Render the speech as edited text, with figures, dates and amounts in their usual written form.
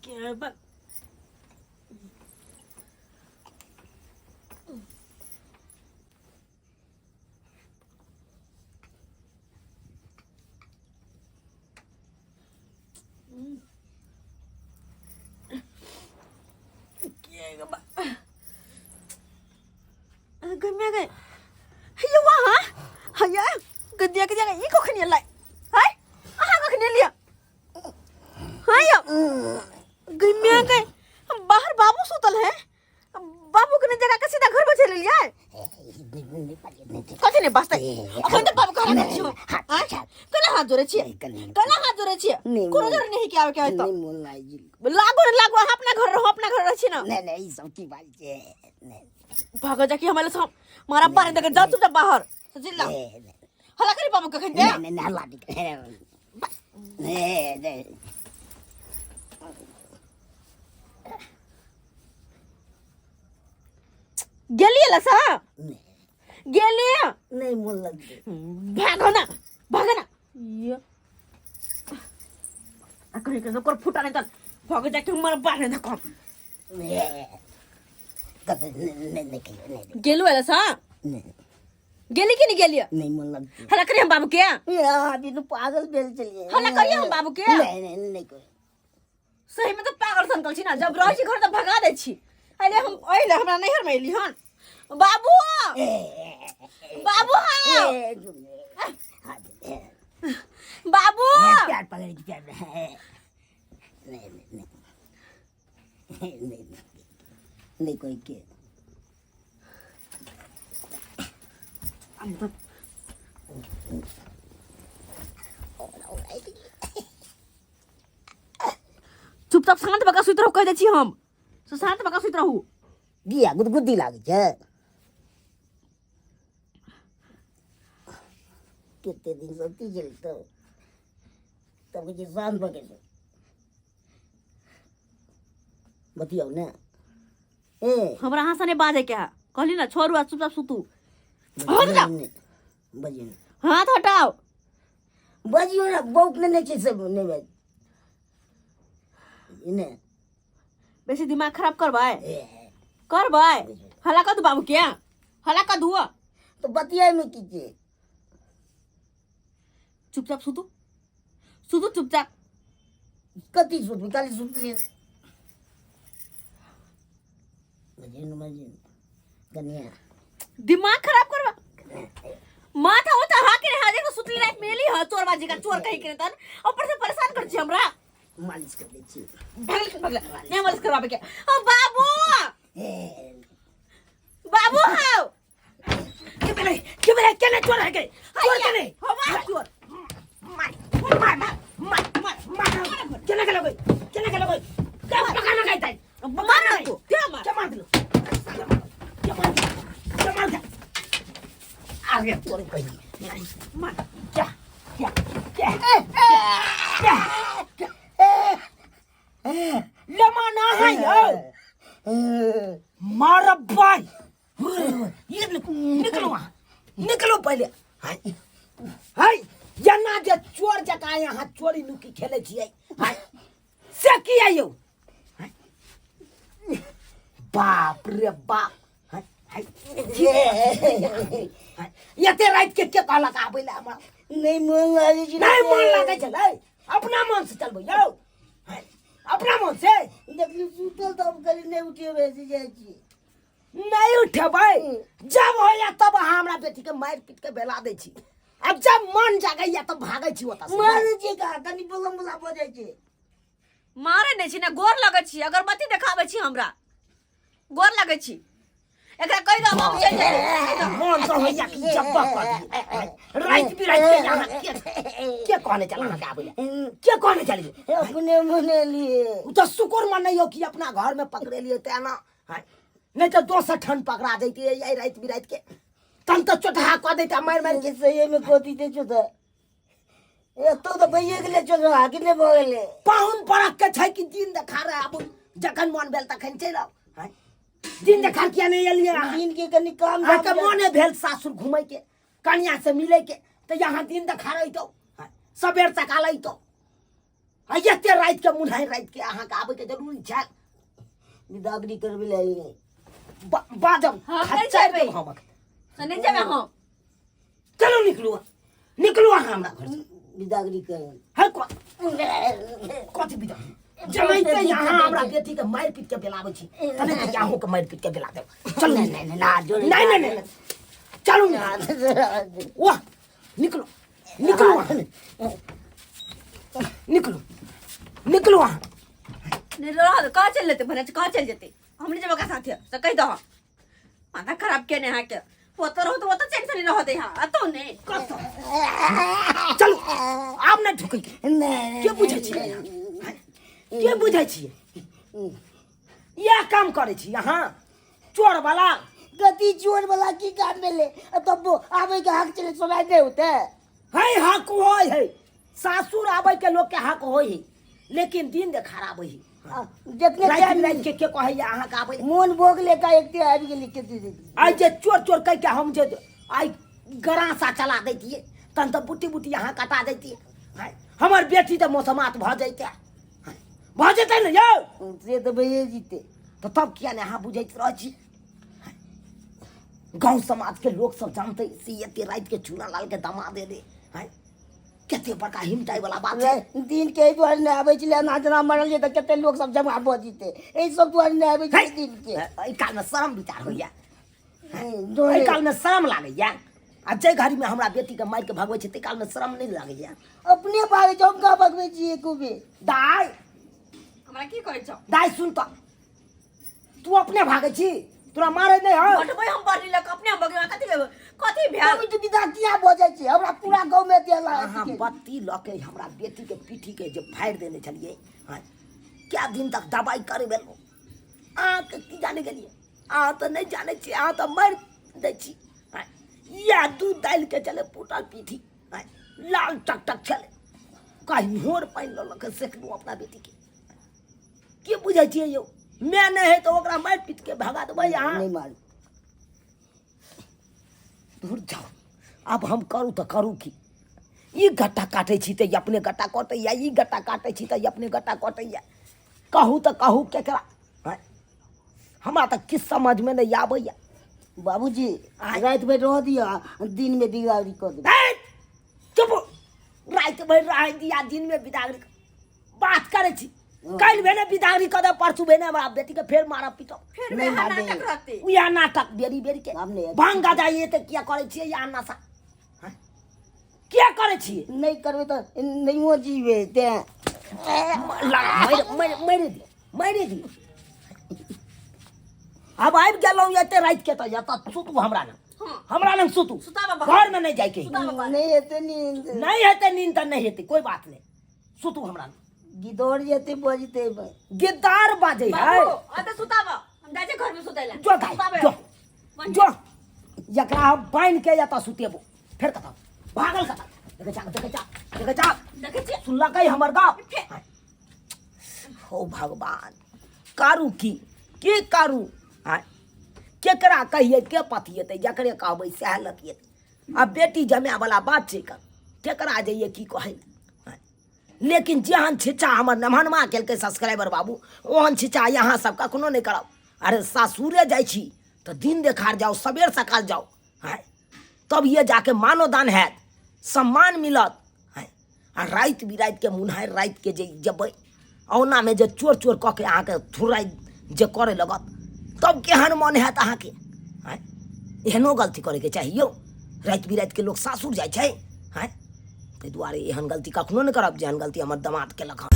क्या बात क्या बात गम्या गए ये वहाँ हया गद्दिया के जगह ये को खनिया लाई हाय आहा को खनिया लिया हाय गम्या गए बाहर बाबू सुतल है बाबू के जगह का सीधा घर में चले लिया कथि ने बस्ता अपन त बाबू कहाँ गए छियो हाय कना हाथ जोरे छिए कना हाथ जोरे छिए कोनो जरूरी नहीं कि आवे के त नहीं मोल लागी लागो अपना घर रह छी ना नहीं सब की बात है भागो जाके हमारे साथ मारा बारे देकर जा तू बाहर जिल्ला हला करी बाबू कखन दे नहीं हल्ला नहीं गेलिए लसा गेलिए नहीं मोल लगी भागो ना ये कहीं के कर फुटा नहीं तल भागो जाके मारा बारे दे कम नहीं गेलु लसा गेली कि नहीं गेलिए नहीं मोल लगी हला करी हम बाबू के अभी तो पागल बेल चलिए हला करिए हम बाबू के नहीं कोई सही में तो पागल संकल छी ना जब रही छी घर तो भगा दे छी अरे हम ओइले हमरा नैहर में एली हन बाबू बाबू बाबू प्यार पकड़ के प्यार नहीं कोई के चुपचाप शांत बका सुत रहू कह दे छी हम तो शांत बका सुत रहू दिया गुदगुदी लागे छै कितने दिन सोती जल तो तब के शांत बके बतियो ना हमरा हां ने बाजे के कहली ना छोरू आ चुपचाप सुतू बजियो हाथ हटाओ बजियो ना बहुत नहीं छै सब नहीं बज इने बेसी दिमाग खराब करबै हला कर दू बाबू के हला कर दू तो बतिया में कीजिए चुपचाप सुतू चुपचाप कति सुत काली सुत रे बजियो कन्या दिमाग खराब करवा माथा होता हाके रे हाजे को सुतली रात मेली ह चोर बाजी का चोर कहि के तन ऊपर से परेशान कर छी हमरा मालिश कर दे छी भगल ने मालिश करवाबे के ओ बाबू बाबू हाउ के बेले केने चोर है के चोर केने हवा चोर मार केने के लगई का पका ना गई मार तू क्या मार दलो क्या आगे चोर कहीं मार क्या लमा ना है यो मार भाई ये निकलो पहले हाय जना जे चोर जका यहाँ चोरी नुकी खेले छियै हाय से की आयो बाप रे बाप यते रात के कहला का आबे ला हमरा नहीं मन लागे छी नहीं मन लागे छले अपना मन से चलबो यौ अपना मन से देखली सुतल तब करी नहीं उठे वैसे जाय छी नहीं उठबै जब होया तब हमरा बेटी के मार पीट के बेला दै छी अब जब मन जागैया तब भागै छी ओता से मारे छी का तनी बोलम बोला हो जाय छी मारे नै छी ना गोर लगै छी अगरबत्ती देखाबै छी हमरा गोर लगै छी एकरा कहि दो हम चल जाय मन तो होया कि जब्बा कर रात बिरात के यहाँ के कहने चला के आबे के कहने चली अपने मने लिए तो शुक्र मनैयो कि अपना घर में पकड़े लिए ते ना नहीं तो 200 ठन पकड़ा देती है रात बिरात के तन तो चोटा कह देता मार के सही में कोती दे छो ए तो भैया के ले चलो आगे ले बोले पाहुन परक के छै कि दिन देखा रहे अब जखन मन भेल तखन चल आउ दिन देखा किया नहीं एलिए दिन के कनी काम के मने भेल सासुर घुमै के कन्या से मिले के तो यहाँ दिन देखा रही तो सबेर तक आलै तो एते रात के मुन्हाई रात के अहाँ के आबे के जरूरी छै विदागरी करबे ले बाजम हाँ, नहीं खच्चा जेबै। हम नहीं जेबे हम चलो निकलू अहाँ हमरा घर से विदागरी कर है कथी विदा जमाइते यहाँ हमरा बेटी के मार पीट के बेलाबै छी तने के अहूँ के मार पीट के बेला देब चलू नहीं ना जोड़ी नहीं चलू वाह निकलो वहाँ नहीं रह कहाँ चल लेते भले कहाँ चल जेते हमने जब का साथ है तो कह दो माथा खराब के नहीं के वो तो रहो तो वो तो टेंशन नहीं रहते यहाँ तो नहीं चलू आब नहीं ठुकै के बुझै छियै के बुझै छियै यह काम करे छी अहाँ चोर वाला गति चोर वाला की काम में ले तब आवे के हक चले सुनाई दे होते है हक होय है सासुर आवे के लोग के हक होय है लेकिन दिन दे खराब है जितने टाइम रात के कहै अहाँ के आबै मोन भोग लेका एकते आबि गेली के दे आई जे चोर कह के हम जे आई गरासा चला दैतिए तन तो बुटी यहाँ कटा दैतिए हमर बेटी तो मौसमात भ जैते भ जेतै ने यौ से तो भइए जीते तो तब किया नहीं अहाँ बुझैत रह छी गांव समाज के लोग सब जानते से एते रात के चूना लाल के दामाद दे हैं केते बड़का हिमटाई वाला बात है दिन के द्वार ने आबै छले ना जना मरल जे त कते लोग सब जमा भ जीते ए सब द्वार ने आबै छै दिन के एहि काल में शर्म विचार होइया जो एहि काल में शर्म लागैया आ जे घड़ी में हमरा बेटी के मार के भगबै छै ते काल में शर्म नहीं लागैया अपने भागे हम का भगवे छी एको बे दाई हमरा की कहै छ दाई सुन तो तू अपने भागे छी तोरा मारे नहीं हो हटबै हम बरली लक अपने हम बगवा कथी भेल हम तो विदा किया भ जाय छी हमरा पूरा गांव में देला अहाँ बत्ती लके हमरा बेटी के पीठी के जे फाड़ि देने छलिए क्या दिन तक दवाई करे बेलो अहाँ के की जाने गेलिए अहाँ तो नहीं जाने छी अहाँ तो मर दै छी या दूध डाल के चले पुटल पीठी लाल टक चले कहीं मोर पानि ललक सेकलू अपना बेटी के बुझे छिए यौ मैं नहीं है तो ओकरा मार पीट के भगा देबै अहाँ नहीं मार दूर जाओ अब हम करू तो करू की ई गट्टा काटे छी तो अपने गट्टा कटैया ई गट्टा काटे छी तो अपने गट्टा कटैया कहू तो कहू केकरा हमरा तो किस समझ में नहीं आबैया बाबूजी रात भर रह दिया दिन में बिगाड़ी कर दे चुप रात भर रह दिया दिन में बिदागरी बात करे छी कल भेने बिदागरी कर दे परसू भेने हमरा बेटी के फेर मारा पीटो फिर नहीं मैं मार नाटक देंगे। रहते उया नाटक बेरी के हमने भांगा जाइए तो क्या करे छिए या नशा क्या करे छिए नहीं करबे तो नहीं हो जीवे ते मारे दी अब आबि गेलौं एते रात के तो या सुतू हमरा लंग सुतू सुता बाबा घर में नहीं जाए के नहीं हेते नींद नहीं हेते नींद तो नहीं हेते कोई बात नहीं सुतू हमरा लंग गिदौड़ जेते बजते गिद्दार बाजे है बाबू अते सुताब हम जाजे घर में सुतैला जो गाय जो एकरा हम बांध के या सुतेबो फेर कथा भागल कथा देखे जा देखे छी सुनला कई हमर गाप हो भगवान कारू की कारू केकरा कहिए के पतिएते जकरे कहबै सएह लतिएते अब बेटी जमाए वाला बात छै केकरा जाइए की कहै लेकिन जेहन छिचा हमर नमहनमा केलकै सब्सक्राइबर बाबू ओहन छिचा यहाँ सब कखनो नहीं करब अरे सासुरे जाइ छी तो दिन देखार जाओ सबेर सकाल जाओ तब ये जाके मानो दान हैत सम्मान मिलत आ रात बिरात के मुन्हार रात के जे जबै औना में जे चोर कह के अहाँ के थुराई जे करे लगत तब केहन मन हैत अहाँ के एहनो गलती करे के चाहिए रात बिरात के लोग सासुर जाइ छै ताहि दुआरे एहन गलती कखनो नहीं करब जेहन गलती हमर दामाद केलक हँ